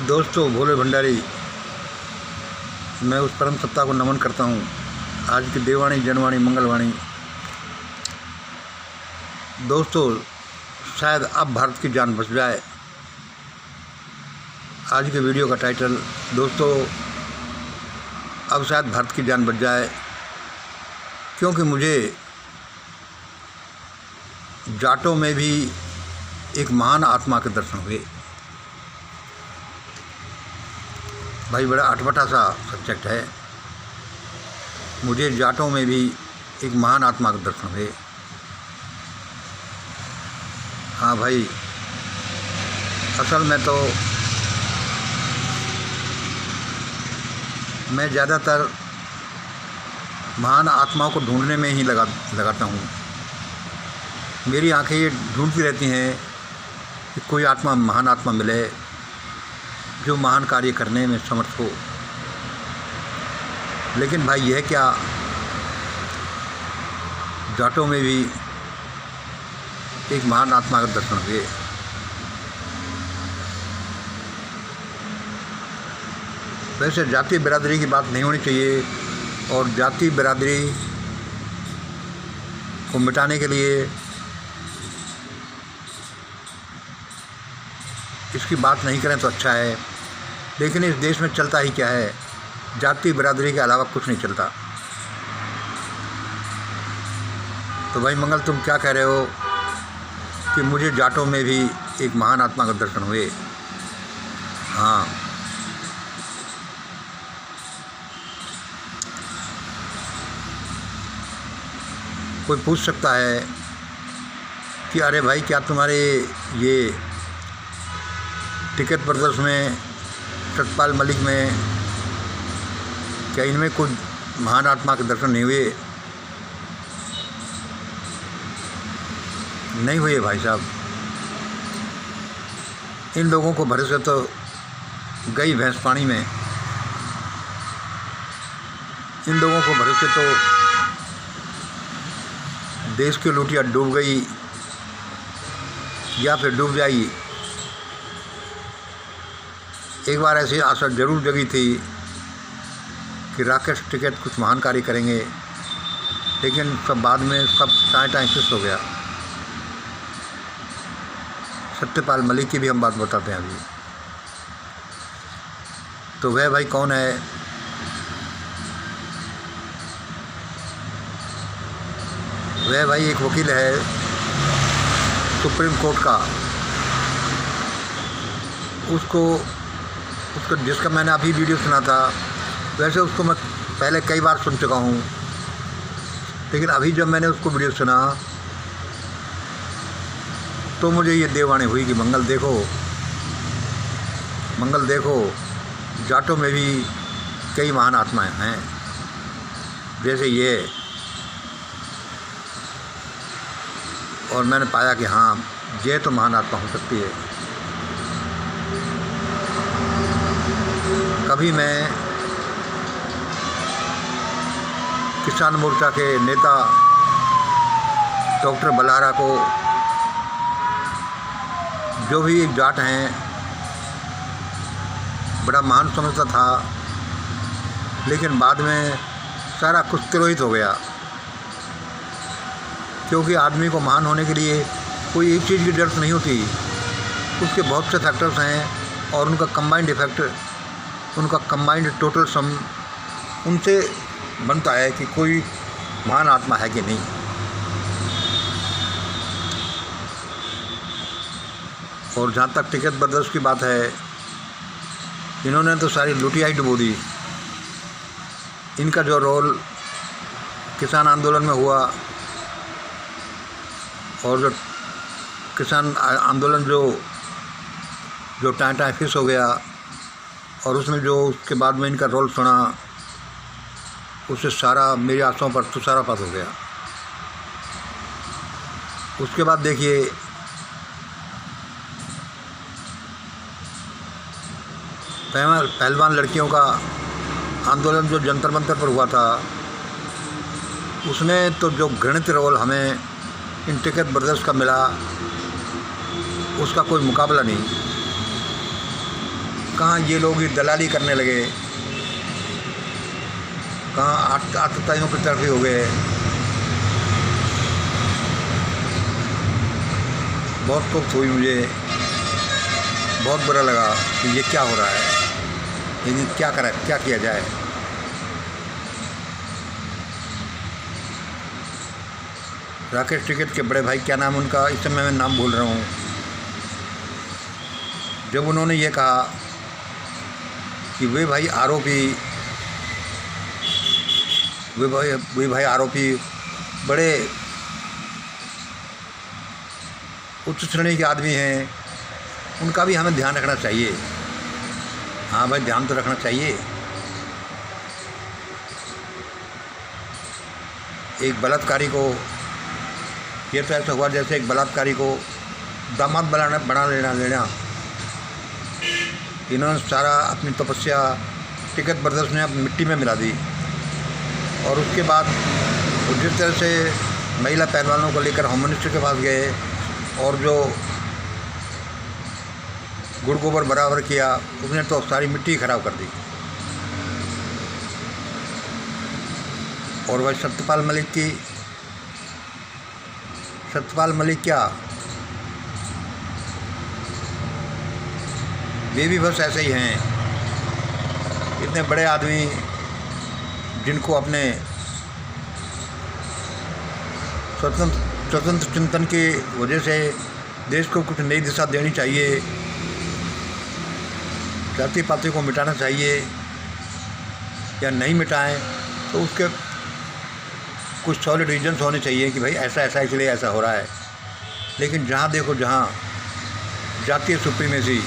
दोस्तों, भोले भंडारी, मैं उस परम सत्ता को नमन करता हूँ। आज की देववाणी, जनवाणी, मंगलवाणी। दोस्तों, शायद अब भारत की जान बच जाए। आज के वीडियो का टाइटल, दोस्तों, अब शायद भारत की जान बच जाए, क्योंकि मुझे जाटों में भी एक महान आत्मा के दर्शन हुए। भाई, बड़ा अटपटा सा सब्जेक्ट है। मुझे जाटों में भी एक महान आत्मा के दर्शन हुए। हाँ भाई, असल में तो मैं ज़्यादातर महान आत्माओं को ढूंढने में ही लगाता हूँ। मेरी आंखें ये ढूंढती रहती हैं कि कोई आत्मा, महान आत्मा मिले जो महान कार्य करने में समर्थ हो। लेकिन भाई, यह क्या, जाटों में भी एक महान आत्मा का दर्शन हुए। वैसे जाति बिरादरी की बात नहीं होनी चाहिए, और जाति बिरादरी को मिटाने के लिए इसकी बात नहीं करें तो अच्छा है। लेकिन इस देश में चलता ही क्या है, जाति बिरादरी के अलावा कुछ नहीं चलता। तो भाई मंगल, तुम क्या कह रहे हो कि मुझे जाटों में भी एक महान आत्मा का दर्शन हुए? हाँ, कोई पूछ सकता है कि अरे भाई, क्या तुम्हारे ये टिकट ब्रदर्स में, सतपाल मलिक में, क्या इनमें कुछ महान आत्मा के दर्शन नहीं हुए? नहीं हुए भाई साहब। इन लोगों को भरोसे तो गई भैंस पानी में। इन लोगों को भरोसे तो देश की लुटिया डूब गई या फिर डूब जाएगी। एक बार ऐसी आशा जरूर जगी थी कि राकेश टिकैत कुछ महान कार्य करेंगे, लेकिन सब बाद में सब टाइम फिक्स हो गया। सत्यपाल मलिक की भी हम बात बताते हैं अभी। तो वह भाई कौन है? वह भाई एक वकील है सुप्रीम कोर्ट का। उसको जिसका मैंने अभी वीडियो सुना था, वैसे उसको मैं पहले कई बार सुन चुका हूँ, लेकिन अभी जब मैंने उसको वीडियो सुना तो मुझे ये देववाणी हुई कि मंगल देखो, जाटों में भी कई महान आत्माएं हैं, जैसे ये। और मैंने पाया कि हाँ, ये तो महान आत्मा हो सकती है। कभी मैं किसान मोर्चा के नेता डॉक्टर बलहारा को, जो भी एक जाट हैं, बड़ा महान समझता था, लेकिन बाद में सारा कुछ तिरोहित हो गया। क्योंकि आदमी को महान होने के लिए कोई एक चीज़ की जरूरत नहीं होती, उसके बहुत से फैक्टर्स हैं, और उनका कंबाइंड इफेक्ट, उनका कंबाइंड टोटल सम उनसे बनता है कि कोई महान आत्मा है कि नहीं। और जहाँ तक टिकट ब्रदर्स की बात है, इन्होंने तो सारी लुटिया ही डुबो दी। इनका जो रोल किसान आंदोलन में हुआ, और जो किसान आंदोलन जो टाइम फिक्स हो गया, और उसमें जो उसके बाद में इनका रोल सुना, उससे सारा मेरी आंखों पर तुषारपात हो गया। उसके बाद देखिए, पहलवान लड़कियों का आंदोलन जो जंतर मंतर पर हुआ था, उसमें तो जो घृणित रोल हमें इन टिकट ब्रदर्स का मिला, उसका कोई मुकाबला नहीं। कहाँ ये लोग दलाली करने लगे, कहाँ आतताइयों की तरफ ही हो गए। बहुत दुख हुई मुझे, बहुत बुरा लगा कि ये क्या हो रहा है, लेकिन क्या किया जाए। राकेश टिकैत के बड़े भाई, क्या नाम उनका, इस समय मैं नाम भूल रहा हूँ, जब उन्होंने ये कहा कि वे भाई आरोपी बड़े उच्च श्रेणी के आदमी हैं, उनका भी हमें ध्यान रखना चाहिए। हाँ भाई, ध्यान तो रखना चाहिए। एक बलात्कारी को, ये तो ऐसा हुआ जैसे एक बलात्कारी को दामाद बना लेना। इन्होंने सारा अपनी तपस्या टिकैत ब्रदर्स ने मिट्टी में मिला दी। और उसके बाद वो जिस तरह से महिला पहलवानों को लेकर होम मिनिस्टर के पास गए और जो गुड़ गोबर बराबर किया, उसने तो सारी मिट्टी खराब कर दी। और वह सत्यपाल मलिक क्या, वे भी बस ऐसे ही हैं। इतने बड़े आदमी जिनको अपने स्वतंत्र चिंतन की वजह से देश को कुछ नई दिशा देनी चाहिए, जाति पाति को मिटाना चाहिए या नहीं मिटाएं, तो उसके कुछ सॉलिड रीजन्स होने चाहिए कि भाई ऐसा इसलिए ऐसा हो रहा है। लेकिन जहाँ देखो जहाँ जातीय सुप्रीमेसी,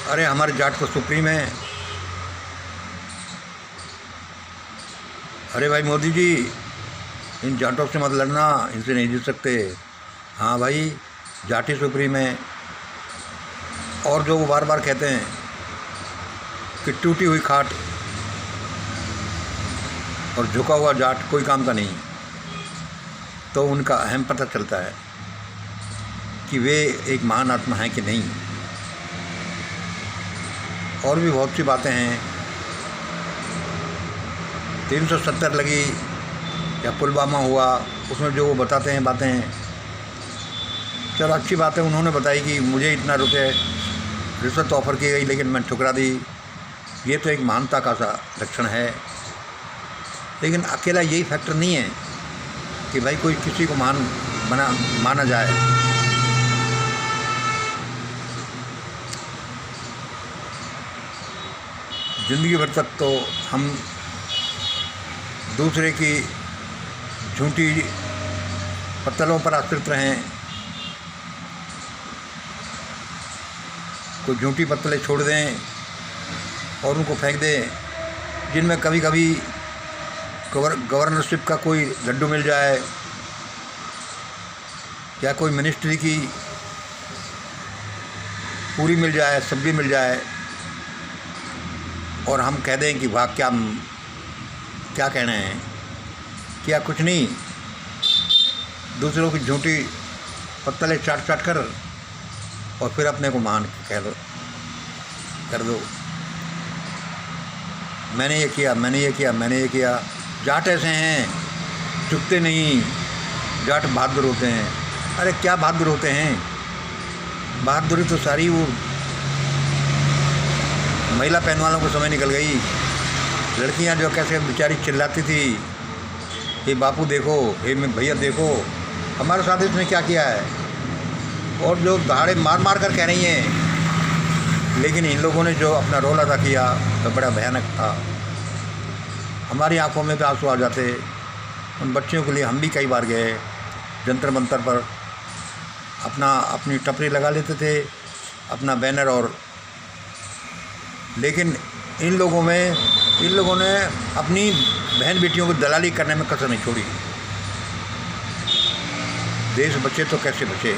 अरे हमारे जाट को सुप्रीम है। अरे भाई मोदी जी, इन जाटों से मत लड़ना, इनसे नहीं जीत सकते। हाँ भाई, जाटी सुप्रीम है। और जो वो बार बार कहते हैं कि टूटी हुई खाट और झुका हुआ जाट कोई काम का नहीं, तो उनका अहम पता चलता है कि वे एक महान आत्मा हैं कि नहीं। और भी बहुत सी बातें हैं, 370 लगी या पुलवामा हुआ, उसमें जो वो बताते हैं बातें, चलो अच्छी बात है, उन्होंने बताई कि मुझे इतना रुपये रिश्वत ऑफ़र की गई लेकिन मैं ठुकरा दी। ये तो एक महानता का सा लक्षण है। लेकिन अकेला यही फैक्टर नहीं है कि भाई कोई किसी को माना जाए। ज़िंदगी भर तक तो हम दूसरे की झूठी पत्तलों पर आश्रित रहें, कोई झूठी पत्तलें छोड़ दें और उनको फेंक दें, जिनमें कभी कभी गवर्नरशिप का कोई लड्डू मिल जाए या कोई मिनिस्ट्री की पूरी मिल जाए, सब्जी मिल जाए, और हम कह दें कि वाह क्या कहना है, क्या कुछ नहीं। दूसरों की झूठी पत्तलें चाट कर और फिर अपने को महान कर दो। मैंने ये किया। जाट ऐसे हैं, चुकते नहीं, जाट बहादुर होते हैं। अरे क्या बहादुर होते हैं, बहादुरी तो सारी वो महिला पहलवानों को समय निकल गई। लड़कियां जो कैसे बेचारी चिल्लाती थी, हे बापू देखो, हे भैया देखो, हमारे साथ इसने क्या किया है, और जो दहाड़े मार कर कह रही हैं। लेकिन इन लोगों ने जो अपना रोल अदा किया तो बड़ा भयानक था। हमारी आंखों में तो आंसू आ जाते। उन बच्चियों के लिए हम भी कई बार गए, जंतर मंतर पर अपनी टपरी लगा लेते थे, अपना बैनर, और लेकिन इन लोगों ने अपनी बहन बेटियों को दलाली करने में कसर नहीं छोड़ी। देश बचे तो कैसे बचे।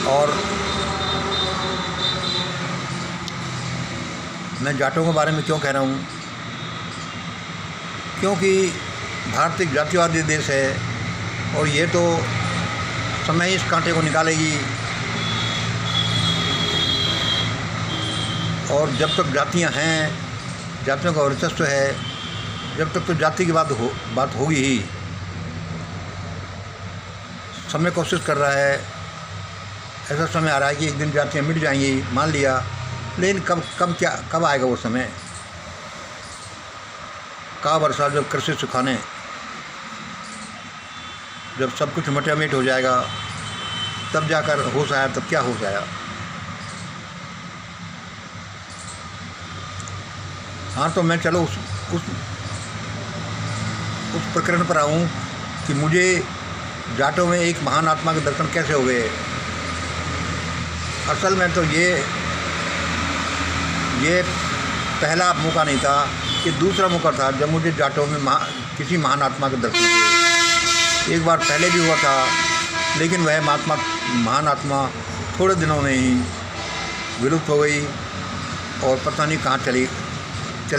और मैं जाटों के बारे में क्यों कह रहा हूँ, क्योंकि भारत एक जातिवादी देश है और ये तो समय ही इस कांटे को निकालेगी। और जब तक जातियां हैं, जातियों का वर्चस्व है, जब तक तो जाति की बात होगी ही। समय कोशिश कर रहा है, ऐसा समय आ रहा है कि एक दिन जातियां मिट जाएंगी, मान लिया, लेकिन कब आएगा वो समय? का वर्षा जब कृषि सुखाने, जब सब कुछ मटामिट हो जाएगा, तब जाकर होश आया। तब क्या होश आया? हाँ, तो मैं चलो उस प्रकरण पर आऊँ कि मुझे जाटों में एक महान आत्मा के दर्शन कैसे हो गए। असल में तो ये पहला मौका नहीं था, ये दूसरा मौका था जब मुझे जाटों में किसी महान आत्मा के दर्शन हुए। एक बार पहले भी हुआ था, लेकिन वह महान आत्मा थोड़े दिनों में ही विलुप्त हो गई और पता नहीं कहाँ चली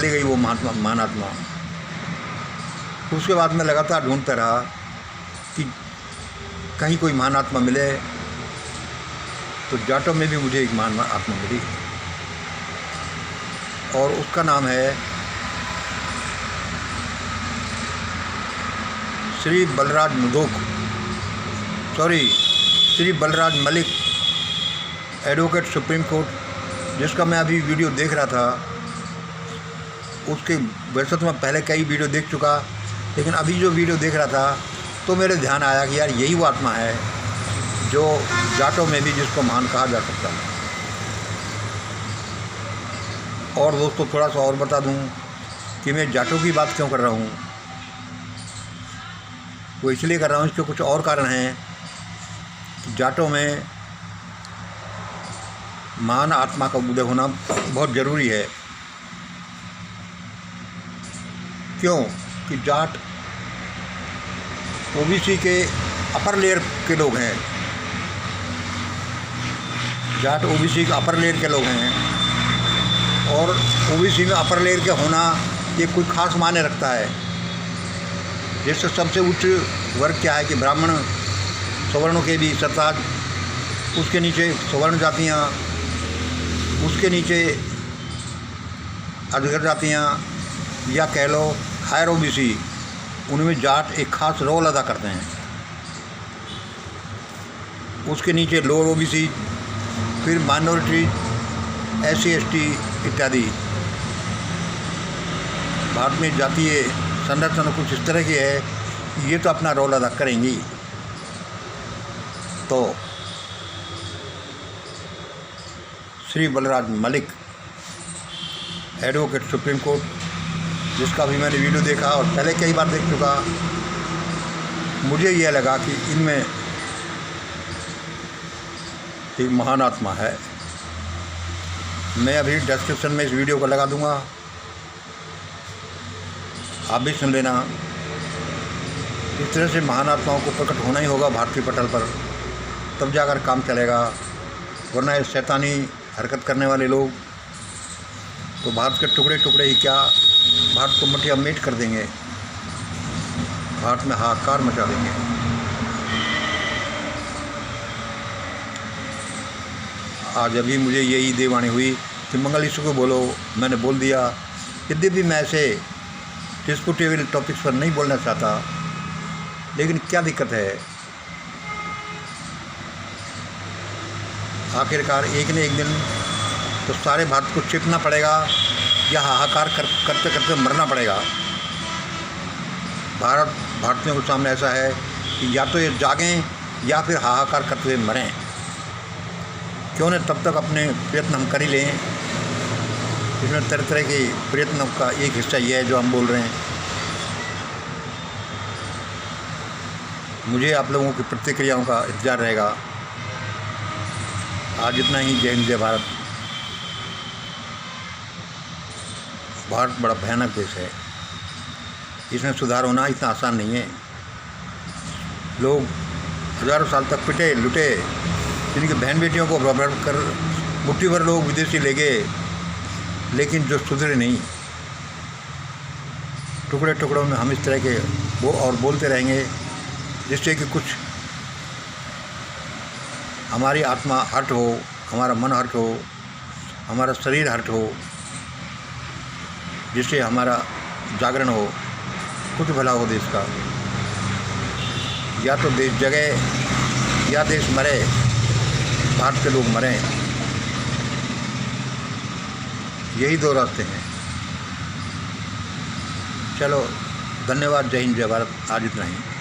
गई वो महान आत्मा। उसके बाद मैं लगातार ढूंढता रहा कि कहीं कोई महान आत्मा मिले, तो जाटों में भी मुझे एक महान आत्मा मिली और उसका नाम है Shri Balraj Malik, advocate supreme court, जिसका मैं अभी वीडियो देख रहा था। उसके वैसे तो मैं पहले कई वीडियो देख चुका, लेकिन अभी जो वीडियो देख रहा था तो मेरे ध्यान आया कि यार यही वो आत्मा है जो जाटों में भी जिसको महान कहा जा सकता है। और दोस्तों, थोड़ा सा और बता दूं कि मैं जाटों की बात क्यों कर रहा हूं। वो इसलिए कर रहा हूं, इसके कुछ और कारण हैं। जाटों में महान आत्मा का उदय होना बहुत ज़रूरी है। क्यों? कि जाट ओबीसी के अपर लेयर के लोग हैं। जाट ओबीसी के अपर लेयर के लोग हैं और ओबीसी में अपर लेयर के होना ये कोई ख़ास मायने रखता है। जैसे सबसे उच्च वर्ग क्या है कि ब्राह्मण, सवर्णों के भी सरताज, उसके नीचे सवर्ण जातियाँ, उसके नीचे अधगर जातियाँ, या कह लो हायर ओबीसी, उनमें जाट एक ख़ास रोल अदा करते हैं। उसके नीचे लोअर ओबीसी, फिर माइनॉरिटी, SC ST इत्यादि। भारत में जातीय संरचना कुछ इस तरह की है, ये तो अपना रोल अदा करेंगी। तो Shri Balraj Malik, advocate supreme court, जिसका भी मैंने वीडियो देखा और पहले कई बार देख चुका, मुझे यह लगा कि इनमें एक महान आत्मा है। मैं अभी डिस्क्रिप्शन में इस वीडियो को लगा दूंगा, आप भी सुन लेना। इस तरह से महान आत्माओं को प्रकट होना ही होगा भारतीय पटल पर, तब जाकर काम चलेगा। वरना ये शैतानी हरकत करने वाले लोग तो भारत के टुकड़े टुकड़े ही क्या, भारत को मटिया मेट कर देंगे, भारत में हाहाकार मचा देंगे। आज अभी मुझे यही देवानी हुई कि मंगल ईश्वर को बोलो, मैंने बोल दिया। यद्यपि मैं ऐसे डिस्प्यूटेबल टॉपिक्स पर नहीं बोलना चाहता, लेकिन क्या दिक्कत है, आखिरकार एक न एक दिन तो सारे भारत को चेतना पड़ेगा या हाहाकार करते करते मरना पड़ेगा। भारतीयों के सामने ऐसा है कि या तो ये जागें या फिर हाहाकार करते हुए मरें। क्यों न तब तक अपने प्रयत्न हम कर ही लें। इसमें तरह तरह के प्रयत्नों का एक हिस्सा ये है जो हम बोल रहे हैं। मुझे आप लोगों की प्रतिक्रियाओं का इंतजार रहेगा। आज इतना ही। जय हिंद, जय भारत। भारत बड़ा भयानक देश है, इसमें सुधार होना इतना आसान नहीं है। लोग हज़ारों साल तक पिटे लुटे, जिनकी बहन बेटियों को बराबर कर मुट्ठी भर लोग विदेशी ले गए, लेकिन जो सुधरे नहीं। टुकड़े टुकड़ों में हम इस तरह के वो और बोलते रहेंगे, जिससे कि कुछ हमारी आत्मा हर्ट हो, हमारा मन हर्ट हो, हमारा शरीर हर्ट हो, जिससे हमारा जागरण हो, कुछ भला हो देश का। या तो देश जगे या देश मरे, भारत के लोग मरें, यही दो रास्ते हैं। चलो, धन्यवाद। जय हिंद, जय भारत। आज इतना ही।